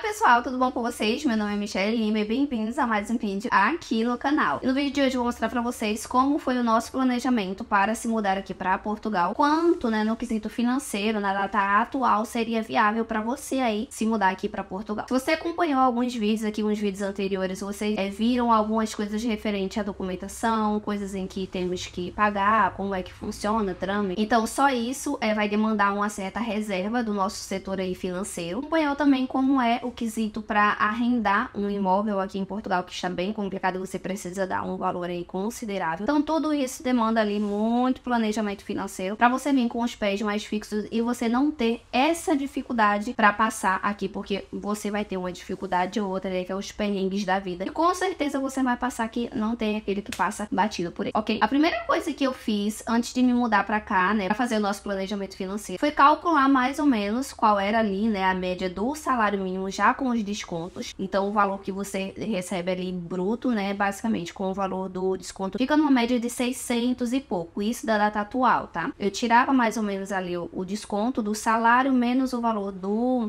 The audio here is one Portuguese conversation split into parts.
pessoal, tudo bom com vocês? Meu nome é Michelle Lima e bem-vindos a mais um vídeo aqui no canal. E no vídeo de hoje eu vou mostrar pra vocês como foi o nosso planejamento para se mudar aqui para Portugal. Quanto, no quesito financeiro, na data atual, seria viável para você aí se mudar aqui para Portugal. Se você acompanhou alguns vídeos aqui, uns vídeos anteriores, vocês viram algumas coisas referentes à documentação, coisas em que temos que pagar, como é que funciona, trâmite. Então só isso vai demandar uma certa reserva do nosso setor aí financeiro. Acompanhou também como é o quesito para arrendar um imóvel aqui em Portugal, que está bem complicado, você precisa dar um valor aí considerável. Então tudo isso demanda ali muito planejamento financeiro para você vir com os pés mais fixos e você não ter essa dificuldade para passar aqui, porque você vai ter uma dificuldade ou outra aí, que é os perrengues da vida. E com certeza você vai passar aqui, não tem aquele que passa batido por aí, ok? A primeira coisa que eu fiz antes de me mudar para cá, para fazer o nosso planejamento financeiro, foi calcular mais ou menos qual era ali, a média do salário mínimo já com os descontos. Então o valor que você recebe ali bruto, basicamente com o valor do desconto, fica numa média de 600 e pouco, isso da data atual, tá? Eu tirava mais ou menos ali o desconto do salário menos o valor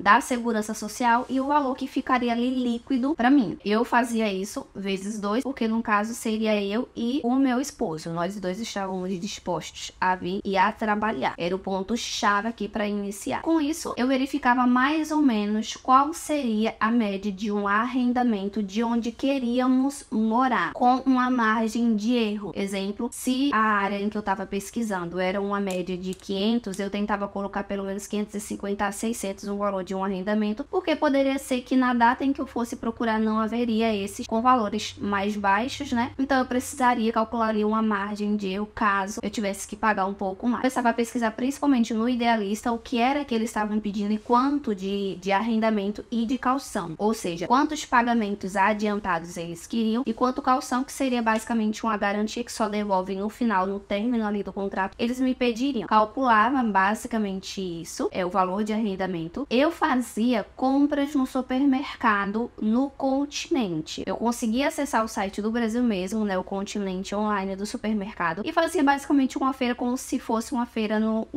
da segurança social e o valor que ficaria ali líquido para mim. Eu fazia isso vezes 2, porque no caso seria eu e o meu esposo. Nós dois estávamos dispostos a vir e a trabalhar. Era o ponto chave aqui para iniciar. Com isso, eu verificava mais ou menos qual seria a média de um arrendamento de onde queríamos morar, com uma margem de erro. Exemplo, se a área em que eu estava pesquisando era uma média de 500, eu tentava colocar pelo menos 550 a 600 o valor de um arrendamento, porque poderia ser que na data em que eu fosse procurar não haveria esses com valores mais baixos, Então eu precisaria calcular ali uma margem de erro caso eu tivesse que pagar um pouco mais. Eu precisava pesquisar principalmente no Idealista o que era que eles estavam pedindo e quanto de arrendamento e de caução, ou seja, quantos pagamentos adiantados eles queriam e quanto caução, que seria basicamente uma garantia que só devolvem no final, no término ali do contrato, eles me pediriam. Calculava basicamente isso, o valor de arrendamento. Eu fazia compras no supermercado no Continente. Eu conseguia acessar o site do Brasil mesmo, o Continente online do supermercado, e fazia basicamente uma feira como se fosse uma feira no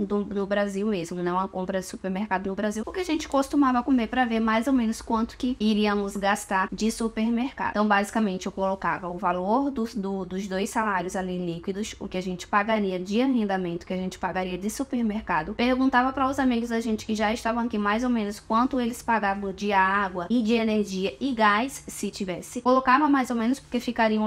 Brasil mesmo, uma compra de supermercado no Brasil, porque a gente costumava comer para ver mais ou menos quanto que iríamos gastar de supermercado. Então basicamente eu colocava o valor dos dois salários ali líquidos, o que a gente pagaria de arrendamento, que a gente pagaria de supermercado. Perguntava para os amigos da gente que já estavam aqui mais ou menos quanto eles pagavam de água e de energia e gás, se tivesse. Colocava mais ou menos, porque ficaria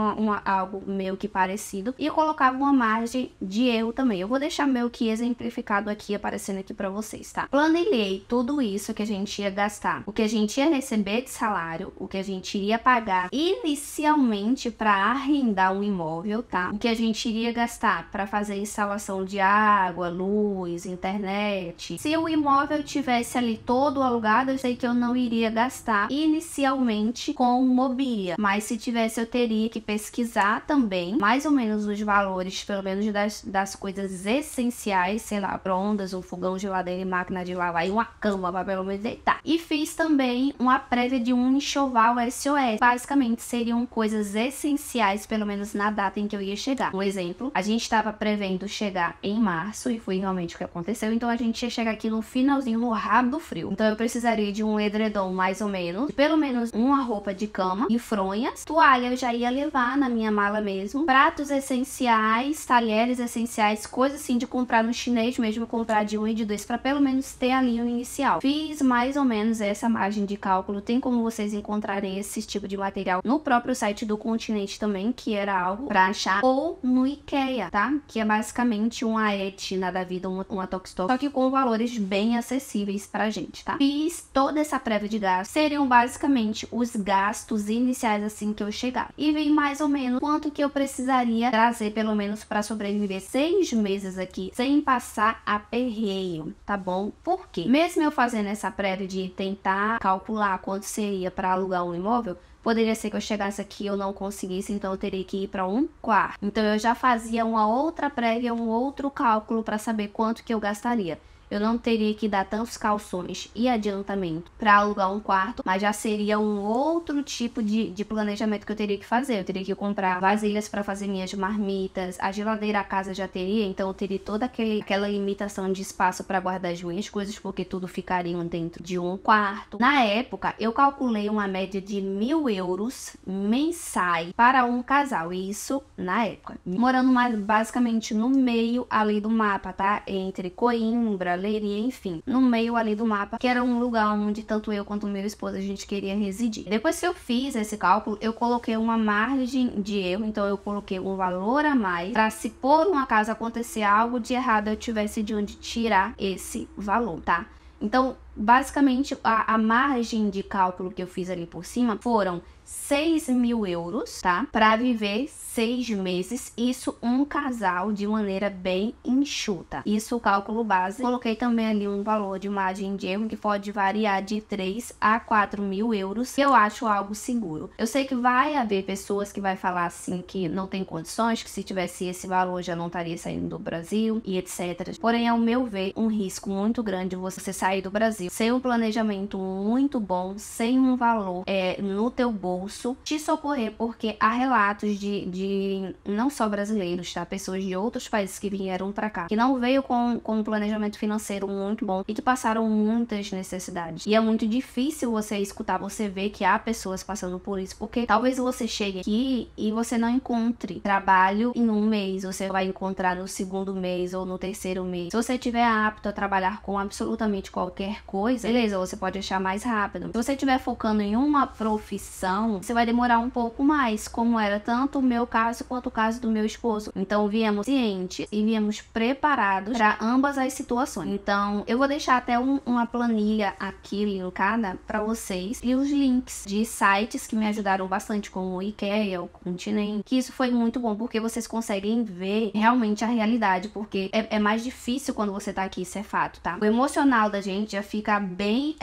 algo meio que parecido, e eu colocava uma margem de erro também. Eu vou deixar meio que exemplificado aqui, aparecendo aqui para vocês, tá? Planilhei tudo isso que a gente ia gastar, o que a gente ia receber de salário, o que a gente iria pagar inicialmente para arrendar um imóvel, tá? O que a gente iria gastar para fazer instalação de água, luz, internet. Se o imóvel tivesse ali todo alugado, eu sei que eu não iria gastar inicialmente com mobília, mas se tivesse eu teria que pesquisar também mais ou menos os valores, pelo menos das coisas essenciais, sei lá, micro-ondas, um fogão, geladeira e máquina de lavar e uma cama para pelo menos deitar. E fiz também uma prévia de um enxoval SOS. Basicamente seriam coisas essenciais, pelo menos na data em que eu ia chegar. Um exemplo, a gente estava prevendo chegar em março e foi realmente o que aconteceu, então a gente ia chegar aqui no finalzinho, no rabo do frio. Então eu precisaria de um edredom mais ou menos, de pelo menos uma roupa de cama e fronhas. Toalha eu já ia levar na minha mala mesmo. Pratos essenciais, talheres essenciais, coisas assim de comprar no chinês mesmo, comprar de 1 e de 2 para pelo menos ter ali o inicial. Fiz mais ou menos essa margem de cálculo, tem como vocês encontrarem esse tipo de material no próprio site do Continente também, que era algo para achar, ou no IKEA, tá? Que é basicamente uma Etna da vida, uma Tokstok, só que com valores bem acessíveis pra gente, tá? Fiz toda essa prévia de gastos, seriam basicamente os gastos iniciais assim que eu chegar. E vi mais ou menos quanto que eu precisaria trazer pelo menos para sobreviver 6 meses aqui, sem passar aperreio, tá bom? Por quê? Mesmo eu fazendo essa prévia de tentar calcular quanto seria para alugar um imóvel, poderia ser que eu chegasse aqui e eu não conseguisse, então eu teria que ir para um quarto. Então eu já fazia uma outra prévia, um outro cálculo para saber quanto que eu gastaria. eu não teria que dar tantos calções e adiantamento para alugar um quarto, mas já seria um outro tipo de planejamento que eu teria que fazer. Eu teria que comprar vasilhas para fazer minhas marmitas, a geladeira a casa já teria, então eu teria toda aquela limitação de espaço para guardar as minhas coisas, porque tudo ficaria dentro de um quarto. Na época, eu calculei uma média de 1.000 euros mensais para um casal, isso na época. Morando mais basicamente no meio ali do mapa, tá? Entre Coimbra, Leiria, enfim, no meio ali do mapa, que era um lugar onde tanto eu quanto meu esposo a gente queria residir. Depois que eu fiz esse cálculo, eu coloquei uma margem de erro, então eu coloquei um valor a mais para, se por um acaso acontecer algo de errado, eu tivesse de onde tirar esse valor, tá? Então, basicamente, a margem de cálculo que eu fiz ali por cima foram 6.000 euros, tá? Para viver 6 meses, isso um casal de maneira bem enxuta. Isso o cálculo base. Coloquei também ali um valor de margem de erro que pode variar de 3 a 4.000 euros, que eu acho algo seguro. Eu sei que vai haver pessoas que vai falar assim que não tem condições, que se tivesse esse valor já não estaria saindo do Brasil e etc. Porém, ao meu ver, um risco muito grande você sair do Brasil sem um planejamento muito bom, sem um valor no teu bolso, te socorrer, porque há relatos de não só brasileiros, tá? Pessoas de outros países que vieram pra cá, que não veio com um planejamento financeiro muito bom e que passaram muitas necessidades. E é muito difícil você escutar, você ver que há pessoas passando por isso, porque talvez você chegue aqui e você não encontre trabalho em um mês, você vai encontrar no segundo mês ou no terceiro mês. Se você estiver apto a trabalhar com absolutamente qualquer coisa, beleza, você pode achar mais rápido. Se você estiver focando em uma profissão, você vai demorar um pouco mais, como era tanto o meu caso quanto o caso do meu esposo. Então viemos cientes e viemos preparados para ambas as situações. Então eu vou deixar até uma planilha aqui linkada para vocês e os links de sites que me ajudaram bastante, como o IKEA, o Continente, que isso foi muito bom porque vocês conseguem ver realmente a realidade, porque é mais difícil quando você tá aqui, isso é fato, tá? O emocional da gente já fica bem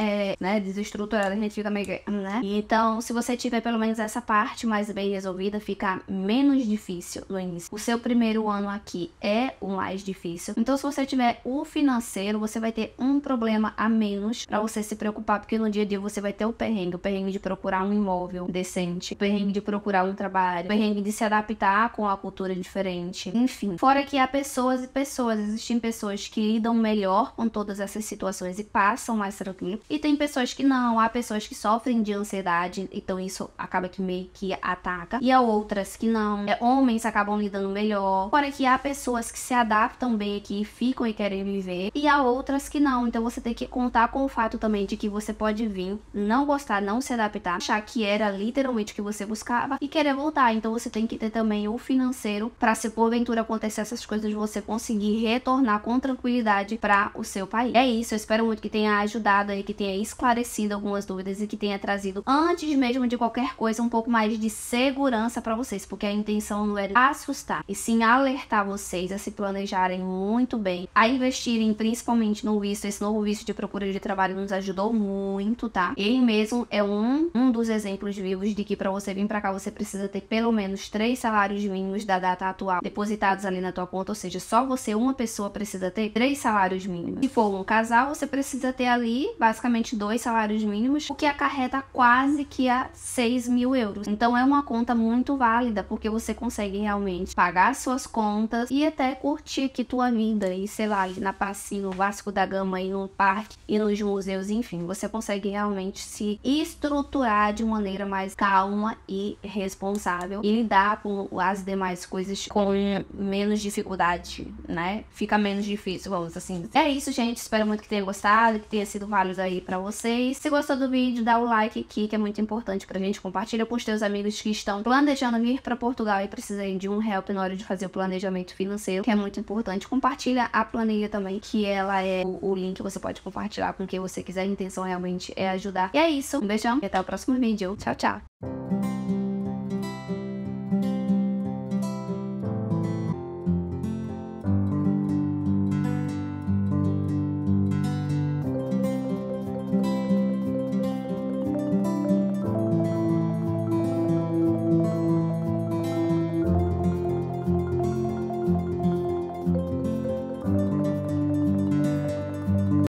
desestruturado, a gente fica meio, né? Então, se você tiver pelo menos essa parte mais bem resolvida, fica menos difícil no início. O seu primeiro ano aqui é o mais difícil. Então, se você tiver o financeiro, você vai ter um problema a menos para você se preocupar, porque no dia a dia você vai ter o perrengue de procurar um imóvel decente, o perrengue de procurar um trabalho, o perrengue de se adaptar com a cultura diferente, enfim. Fora que há pessoas e pessoas, existem pessoas que lidam melhor com todas essas situações e passam mais tranquilo, e tem pessoas que não, há pessoas que sofrem de ansiedade, então isso acaba que meio que ataca, e há outras que não, homens acabam lidando melhor, fora que há pessoas que se adaptam bem aqui, ficam e querem viver, e há outras que não, então você tem que contar com o fato também de que você pode vir, não gostar, não se adaptar, achar que era literalmente o que você buscava e querer voltar, então você tem que ter também o financeiro para, se porventura acontecer essas coisas, você conseguir retornar com tranquilidade para o seu país. É isso, eu espero muito que tenha ajudado aí, que tenha esclarecido algumas dúvidas e que tenha trazido, antes mesmo de qualquer coisa, um pouco mais de segurança para vocês, porque a intenção não é assustar, e sim alertar vocês a se planejarem muito bem, a investirem principalmente no visto. Esse novo visto de procura de trabalho nos ajudou muito, tá? Ele mesmo é um dos exemplos vivos de que para você vir para cá, você precisa ter pelo menos 3 salários mínimos da data atual depositados ali na tua conta, ou seja, só você, uma pessoa, precisa ter 3 salários mínimos. Se for um casal, você precisa ter ali basicamente 2 salários mínimos, o que acarreta quase que a 6.000 euros. Então é uma conta muito válida, porque você consegue realmente pagar suas contas e até curtir aqui tua vida, e sei lá, ir na pracinha, no Vasco da Gama, ir no parque, ir nos museus, enfim, você consegue realmente se estruturar de maneira mais calma e responsável e lidar com as demais coisas com menos dificuldade, né? Fica menos difícil, vamos assim dizer. É isso, gente, espero muito que tenha gostado, que tenha sido válido aí pra vocês. Se gostou do vídeo, dá o like aqui, que é muito importante pra gente. Compartilha com os teus amigos que estão planejando vir pra Portugal e precisam de um help na hora de fazer o planejamento financeiro, que é muito importante. Compartilha a planilha também, que ela é o link que você pode compartilhar com quem você quiser. A intenção realmente é ajudar. E é isso, um beijão e até o próximo vídeo. Tchau, tchau!